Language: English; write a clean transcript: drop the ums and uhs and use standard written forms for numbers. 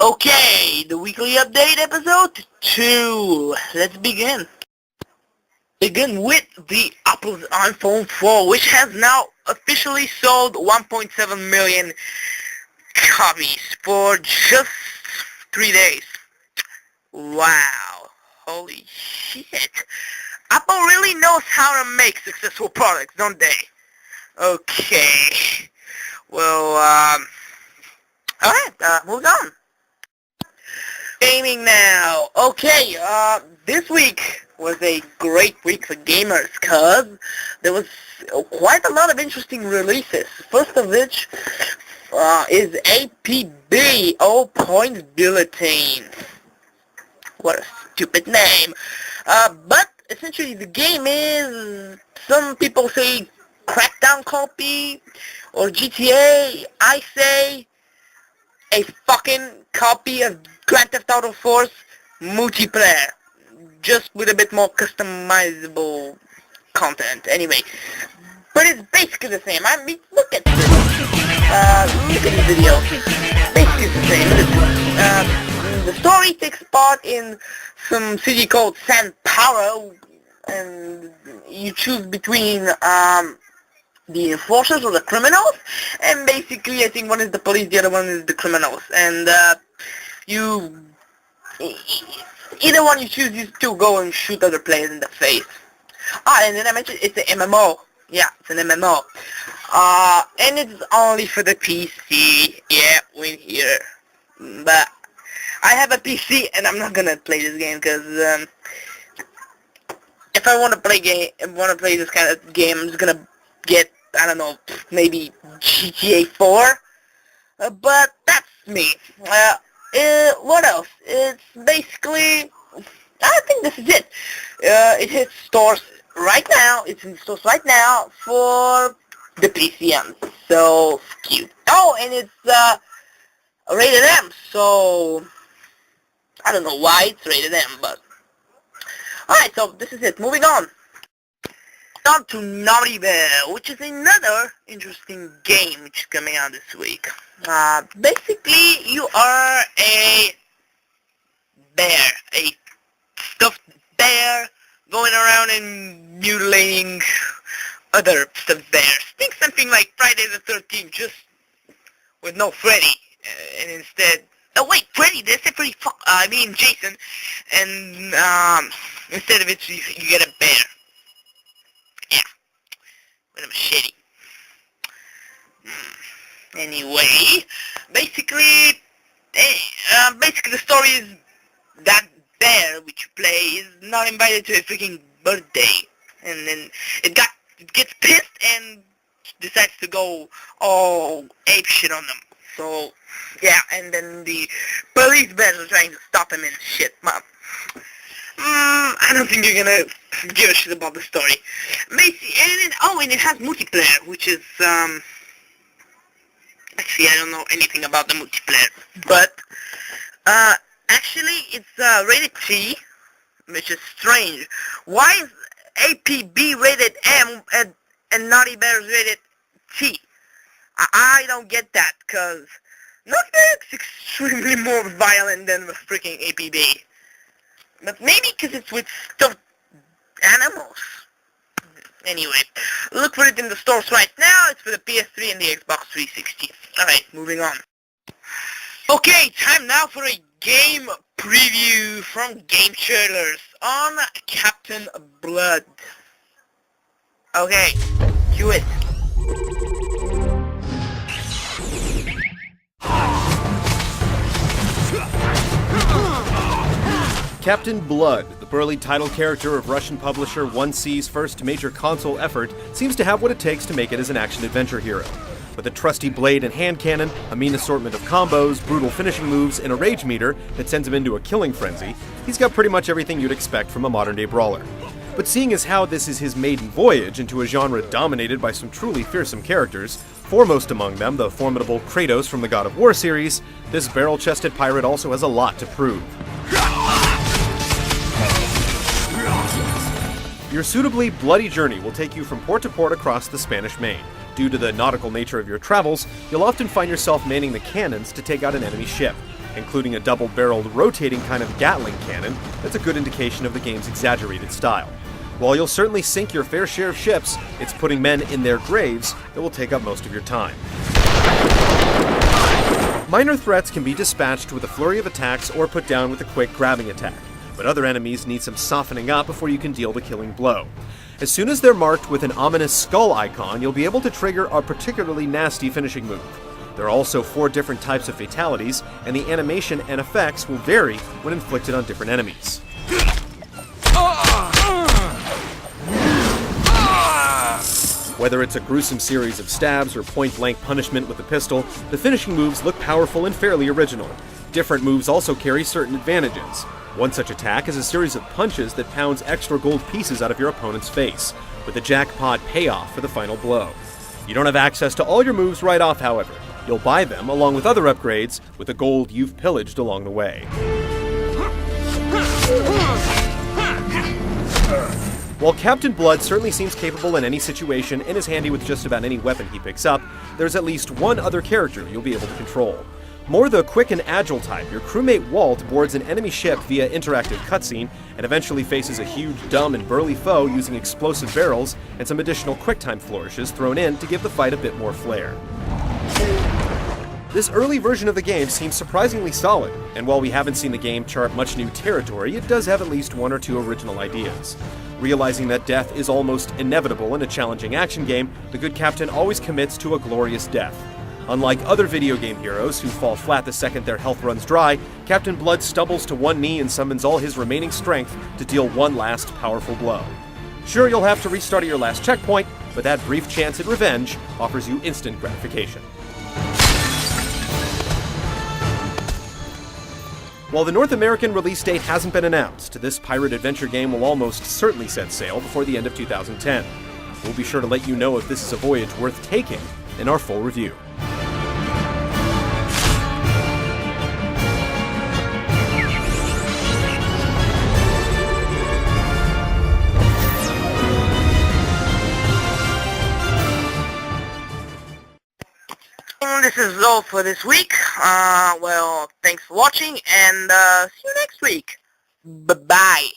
Okay, the weekly update episode 2. Let's begin. Begin with the Apple's iPhone 4, which has now officially sold 1.7 million copies for just 3 days. Wow. Holy shit. Apple really knows how to make successful products, don't they? Okay. Well, alright, moving on. Gaming now. Okay, this week was a great week for gamers, cause there was quite a lot of interesting releases. First of which is APB, All Points Bulletin. What a stupid name. But essentially the game is, some people say Crackdown copy, or GTA. I say a fucking copy of Grand Theft Auto 4's multiplayer, just with a bit more customizable content. Anyway, but it's basically the same. I mean, look at this. Look at this video. Basically the same. The story takes part in some city called San Paulo, and you choose between the enforcers or the criminals, and basically I think one is the police, the other one is the criminals, and either one you choose, you still go and shoot other players in the face. And then I mentioned it's an MMO. Yeah, it's an MMO. And it's only for the PC. Yeah, we're here. But I have a PC and I'm not gonna play this game because if I want to play this kind of game, I'm just gonna get, I don't know, maybe GTA 4. But that's me. What else? It's basically, I think this is it. It hits stores right now. It's in stores right now for the PCM. So cute. Oh, and it's rated M. So I don't know why it's rated M, but alright. So this is it. Moving on. On to Naughty Bear, which is another interesting game which is coming out this week. Basically, you are a bear, a stuffed bear, going around and mutilating other stuffed bears. Think something like Friday the 13th, just with no Freddy, and instead, oh wait, Freddy, they said Freddy, Jason, and instead of it, you get a bear. Yeah, with a machete. Anyway, basically the story is that bear which you play is not invited to a freaking birthday, and then it gets pissed and decides to go all ape shit on them. So yeah, and then the police bears are trying to stop him and shit. I don't think you're gonna give a shit about the story. Basically, and it has multiplayer, which is actually, I don't know anything about the multiplayer, but actually it's rated T, which is strange. Why is APB rated M and Naughty Bear is rated T? I don't get that, because Naughty Bear is extremely more violent than the freaking APB. But maybe because it's with stuffed animals. Anyway, look for it in the stores right now. It's for the PS3 and the Xbox 360. Alright, moving on. Okay, time now for a game preview from Game Trailers on Captain Blood. Okay, cue it. Captain Blood, the burly title character of Russian publisher 1C's first major console effort, seems to have what it takes to make it as an action-adventure hero. With a trusty blade and hand cannon, a mean assortment of combos, brutal finishing moves, and a rage meter that sends him into a killing frenzy, he's got pretty much everything you'd expect from a modern-day brawler. But seeing as how this is his maiden voyage into a genre dominated by some truly fearsome characters, foremost among them the formidable Kratos from the God of War series, this barrel-chested pirate also has a lot to prove. Your suitably bloody journey will take you from port to port across the Spanish Main. Due to the nautical nature of your travels, you'll often find yourself manning the cannons to take out an enemy ship. including a double-barreled rotating kind of Gatling cannon that's a good indication of the game's exaggerated style. While you'll certainly sink your fair share of ships, it's putting men in their graves that will take up most of your time. Minor threats can be dispatched with a flurry of attacks or put down with a quick grabbing attack, but other enemies need some softening up before you can deal the killing blow. As soon as they're marked with an ominous skull icon, you'll be able to trigger a particularly nasty finishing move. There are also 4 different types of fatalities, and the animation and effects will vary when inflicted on different enemies. Whether it's a gruesome series of stabs or point-blank punishment with a pistol, the finishing moves look powerful and fairly original. Different moves also carry certain advantages. One such attack is a series of punches that pounds extra gold pieces out of your opponent's face, with a jackpot payoff for the final blow. You don't have access to all your moves right off, however. You'll buy them along with other upgrades with the gold you've pillaged along the way. While Captain Blood certainly seems capable in any situation and is handy with just about any weapon he picks up, there's at least one other character you'll be able to control. More the quick and agile type, your crewmate Walt boards an enemy ship via interactive cutscene and eventually faces a huge, dumb, and burly foe using explosive barrels and some additional quicktime flourishes thrown in to give the fight a bit more flair. This early version of the game seems surprisingly solid, and while we haven't seen the game chart much new territory, it does have at least 1 or 2 original ideas. Realizing that death is almost inevitable in a challenging action game, the good captain always commits to a glorious death. Unlike other video game heroes who fall flat the second their health runs dry, Captain Blood stumbles to one knee and summons all his remaining strength to deal one last powerful blow. Sure, you'll have to restart at your last checkpoint, but that brief chance at revenge offers you instant gratification. While the North American release date hasn't been announced, this pirate adventure game will almost certainly set sail before the end of 2010. We'll be sure to let you know if this is a voyage worth taking in our full review. This is all for this week. Well, thanks for watching, and see you next week. Bye-bye.